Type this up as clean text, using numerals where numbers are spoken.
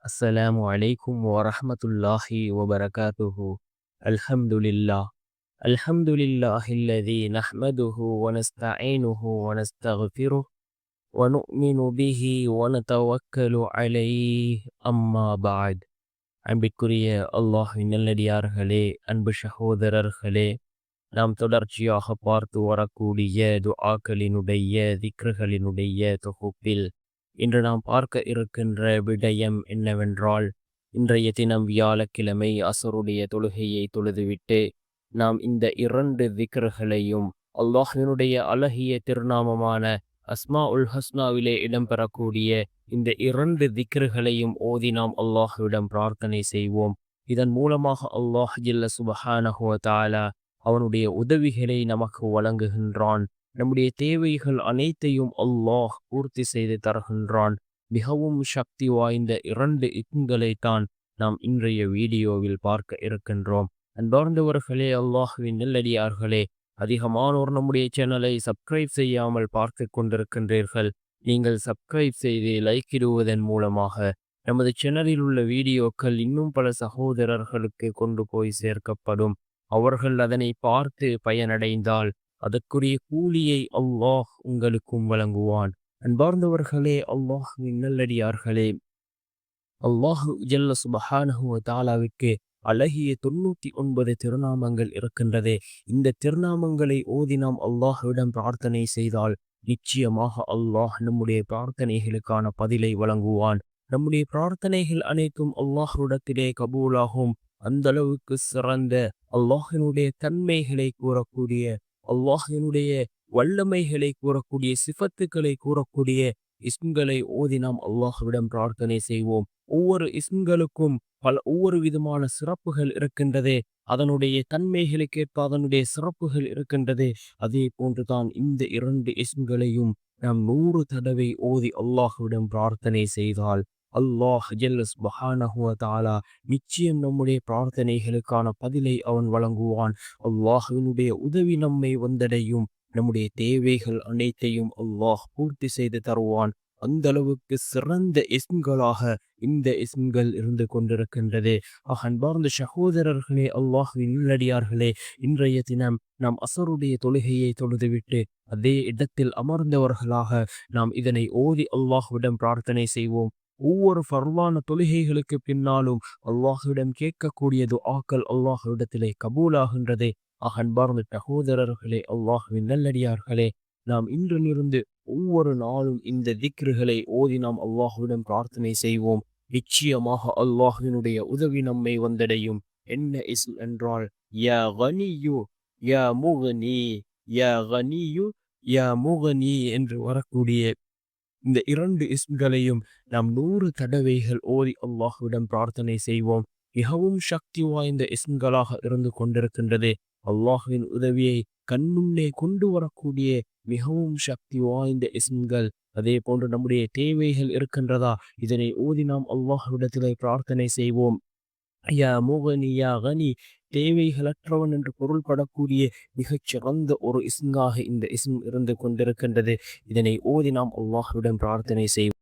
السلام عليكم ورحمة الله وبركاته. الحمد لله. الحمد لله الذي نحمده ونستعينه ونستغفره ونؤمن به ونتوكل عليه. أما بعد. அன்பிற்குரிய அல்லாஹ்வின் நல்லடியார்களே, அன்பு சகோதரர்களே, நாம் தொடர்ச்சியாக பார்த்து வரக்கூடிய துஆக்களினுடைய திக்ருகளினுடைய தொகுப்பில் இன்று நாம் பார்க்க இருக்கின்ற விடயம் என்னவென்றால், இன்றைய தினம் வியாழக்கிழமை அசருடைய தொழுகையை தொழுதுவிட்டு நாம் இந்த இரண்டு திக்ருகளையும் அல்லாஹ்வினுடைய அழகிய திருநாமமான அஸ்மா உல் ஹஸ்னாவிலே இடம்பெறக்கூடிய இந்த இரண்டு திக்ருகளையும் ஓதி நாம் அல்லாஹ்விடம் பிரார்த்தனை செய்வோம். இதன் மூலமாக அல்லாஹ் ஜல்ல சுப்ஹானஹு வ தஆலா அவனுடைய உதவிகளை நமக்கு வழங்குகின்றான். நம்முடைய தேவைகள் அனைத்தையும் அல்லாஹ் பூர்த்தி செய்து தருகின்றான். மிகவும் சக்தி வாய்ந்த இரண்டு இக்குங்களைத்தான் நாம் இன்றைய வீடியோவில் பார்க்க இருக்கின்றோம். அன்பார்ந்தவர்களே, அல்லாஹ்வின் நல்லடியார்களே, அதிகமானோர் நம்முடைய சேனலை சப்ஸ்கிரைப் செய்யாமல் பார்த்து கொண்டிருக்கின்றீர்கள். நீங்கள் சப்ஸ்கிரைப் செய்து லைக் இடுவதன் மூலமாக நமது சேனலில் உள்ள வீடியோக்கள் இன்னும் பல சகோதரர்களுக்கு கொண்டு போய் சேர்க்கப்படும். அவர்கள் அதனை பார்த்து பயனடைந்தால் அதற்குரிய கூலியை அல்லாஹ் உங்களுக்கும் வழங்குவான். அன்பார்ந்தவர்களே, அல்லாஹ்வின் நல்லடியார்களே, அல்லாஹு ஜல்ல சுப்ஹானஹு வ தஆலாவிற்கு அழகிய 99 திருநாமங்கள் இருக்கின்றதே. இந்த திருநாமங்களை ஓதி நாம் அல்லாஹ்விடம் பிரார்த்தனை செய்தால் நிச்சயமாக அல்லாஹ் நம்முடைய பிரார்த்தனைகளுக்கான பதிலை வழங்குவான். நம்முடைய பிரார்த்தனைகள் அனைத்தும் அல்லாஹ்விடத்திலே கபூலாகும். அந்த அளவுக்கு சிறந்த அல்லாஹினுடைய தன்மைகளை கூறக்கூடிய, அல்லாஹினுடைய வல்லமைகளை கூறக்கூடிய, சிஃபத்துக்களை கூறக்கூடிய இஸ்ம்களை ஓதி நாம் அல்லாஹ்விடம் பிரார்த்தனை செய்வோம். ஒவ்வொரு இஸ்ம்களுக்கும் ஒவ்வொரு விதமான சிறப்புகள் இருக்கின்றதே. அதனுடைய தன்மைகளுக்கேற்ப அதனுடைய சிறப்புகள் இருக்கின்றதே. அதே போன்றுதான் இந்த இரண்டு இஸ்ம்களையும் நாம் 100 தடவை ஓதி அல்லாஹ்விடம் பிரார்த்தனை செய்தால் அல்லாஹ் ஜல்ல சுப்ஹானஹு வ தஆலா நிச்சயம் நம்முடைய பிரார்த்தனைகளுக்கான பதிலை அவன் வழங்குவான். அல்லாஹ்வினுடைய உதவி நம்மை வந்தடையும். நம்முடைய தேவைகள் அனைத்தையும் அல்லாஹ் பூர்த்தி செய்து தருவான். அந்த அளவுக்கு சிறந்த இஸ்ம்களாக இந்த இஸ்ம்கள் இருந்து கொண்டிருக்கின்றது. அன்பார்ந்த சகோதரர்களே, அல்லாஹ்வின் நல்லடியார்களே, இன்றைய தினம் நாம் அசருடைய தொழுகையை தொழுதுவிட்டு அதே இடத்தில் அமர்ந்தவர்களாக நாம் இதனை ஓதி அல்லாஹ்விடம் பிரார்த்தனை செய்வோம். ஒவ்வொரு ஃபர்லான தொழுகைகளுக்கு பின்னாலும் அல்லாஹ்விடம் கேட்கக்கூடிய துஆக்கள் அல்லாஹ்விடத்திலே கபூலாகின்றதே. அன்பார்ந்த சகோதரர்களே, அல்லாஹ்வின் நல்லடியார்களே, நாம் இன்றிலிருந்து ஒவ்வொரு நாளும் இந்த திக்ருகளை ஓதி நாம் அல்லாஹ்விடம் பிரார்த்தனை செய்வோம். நிச்சயமாக அல்லாஹ்வினுடைய உதவி நம்மை வந்தடையும். என்ன இஸ்ம் என்றால், யா கனியு யா முகனி, யா கனியு யா முகனி என்று வரக்கூடிய இந்த இரண்டு இஸ்ம்களையும் நாம் 100 தடவைகள் ஓதி அல்லாஹ்விடம் பிரார்த்தனை செய்வோம். மிகவும் சக்தி வாய்ந்த இஸ்ம்களாக இருந்து கொண்டிருக்கின்றது. அல்லாஹ்வின் உதவியை கண்முன்னே கொண்டு வரக்கூடிய மிகவும் சக்தி வாய்ந்த இஸ்ம்கள். அதே போன்று நம்முடைய தேவைகள் இருக்கின்றதா, இதனை ஓதி நாம் அல்லாஹ்விடத்திலே பிரார்த்தனை செய்வோம். யா முகனி யா கனி, தேவைகளற்றவன் என்று பொருள்படக்கூடிய மிகச்சிறந்த ஒரு இஸ்மாக இந்த இஸ்ம் இருந்து கொண்டிருக்கின்றது. இதனை ஓதி நாம் அல்லாஹ்விடம் பிரார்த்தனை செய்வோம்.